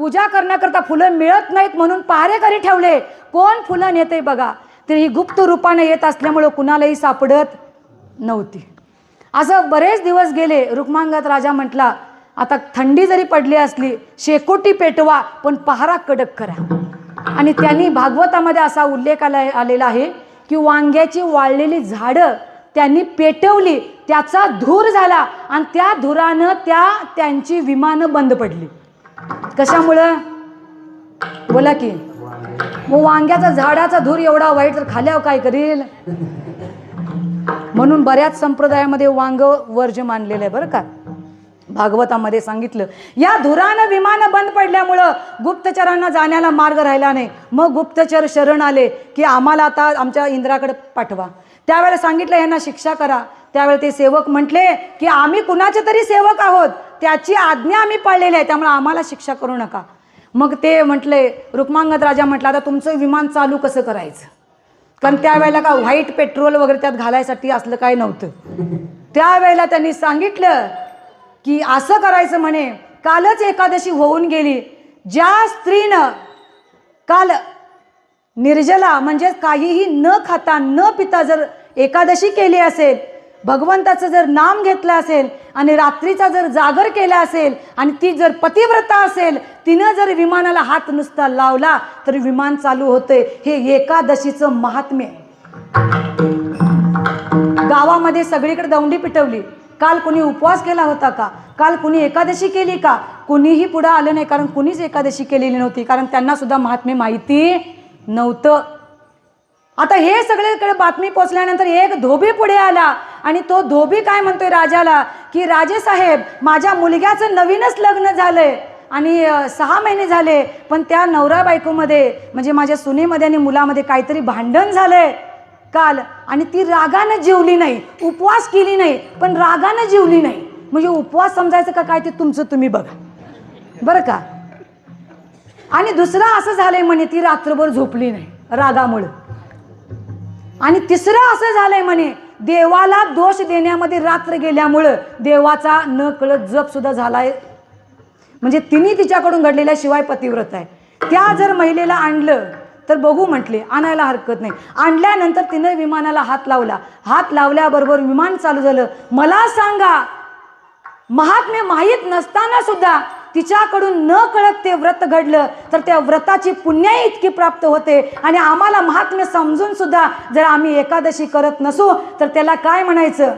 पूजा करण्याकरता फुलं मिळत नाहीत म्हणून पहारेकरी ठेवले. कोण फुलं नेते बघा. तर ही गुप्त रूपाने येत असल्यामुळे कुणालाही सापडत नव्हती. असं बरेच दिवस गेले. रुक्मांगद राजा म्हटला आता थंडी जरी पडली असली शेकोटी पेटवा पण पहारा कडक करा. आणि त्यांनी भागवतामध्ये असा उल्लेख आलेला आहे की वांग्याची वाळलेली झाडं त्यांनी पेटवली, त्याचा धूर झाला आणि त्या धुरानं त्यांची विमानं बंद पडली. कशामुळं बोला की. मग वांग्याचा झाडाचा धूर एवढा वाईट तर खाल्यावर काय करील. म्हणून बऱ्याच संप्रदायामध्ये वांग वर्ज्य मानलेलं आहे बरं का. भागवतामध्ये सांगितलं या धुरानं विमान बंद पडल्यामुळं गुप्तचरांना जाण्याला मार्ग राहिला नाही. मग गुप्तचर शरण आले की आम्हाला आता आमच्या इंद्राकडे पाठवा. त्यावेळेला सांगितलं यांना शिक्षा करा. त्यावेळेला ते सेवक म्हटले की आम्ही कुणाचे तरी सेवक आहोत, त्याची आज्ञा आम्ही पाळलेली आहे, त्यामुळे आम्हाला शिक्षा करू नका. मग ते म्हटले रुक्मांगद राजा म्हटला आता तुमचं विमान चालू कसं करायचं. कारण त्यावेळेला का व्हाईट पेट्रोल वगैरे त्यात घालायसाठी असलं काय नव्हतं. त्यावेळेला त्यांनी सांगितलं की असं करायचं म्हणे. कालच एकादशी होऊन गेली. ज्या स्त्रीनं काल निर्जला म्हणजे काहीही न खाता न पिता जर एकादशी केली असेल, भगवंताचं जर नाम घेतलं असेल आणि रात्रीचा जर जागर केला असेल आणि ती जर पतिव्रता असेल, तिनं जर विमानाला हात नुसता लावला तर विमान चालू होते. हे एकादशीचं महात्म्य. गावामध्ये सगळीकडे दौंडी पिटवली. काल कुणी उपवास केला होता का, काल कुणी एकादशी केली का, कुणीही पुढे आलं नाही. कारण कुणीच एकादशी केलेली नव्हती, कारण त्यांना सुद्धा महात्म्य माहिती नव्हतं. आता हे सगळीकडे बातमी पोचल्यानंतर एक धोबी पुढे आला आणि तो धोबी काय म्हणतोय राजाला की राजे साहेब माझ्या मुलग्याचं नवीनच लग्न झालंय आणि 6 महिने झाले, पण त्या नवरा बायकोमध्ये म्हणजे माझ्या सुनेमध्ये आणि मुलामध्ये काहीतरी भांडण झालंय काल, आणि ती रागानं जेवली नाही, उपवास केली नाही, पण रागानं जेवली नाही. म्हणजे उपवास समजायचं का काय ते तुमचं तुम्ही बघा बरं का. आणि दुसरं असं झालंय म्हणे ती रात्रभर झोपली नाही रागामुळे. आणि तिसरं असं झालंय म्हणे देवाला दोष देण्यामध्ये रात्र गेल्यामुळं देवाचा न कळत जप सुद्धा झालाय. म्हणजे तिने तिच्याकडून घडलेल्या शिवाय पतिव्रत आहे. त्या जर महिलेला आणलं तर बघू म्हटले, आणायला हरकत नाही. आणल्यानंतर तिने विमानाला हात लावला. हात लावल्याबरोबर विमान चालू झालं. मला सांगा महात्म्य माहीत नसताना सुद्धा तिच्याकडून न कळत ते व्रत घडलं तर त्या व्रताची पुण्य इतकी प्राप्त होते. आणि आम्हाला महात्म्य समजून सुद्धा जर आम्ही एकादशी करत नसू तर त्याला काय म्हणायचं.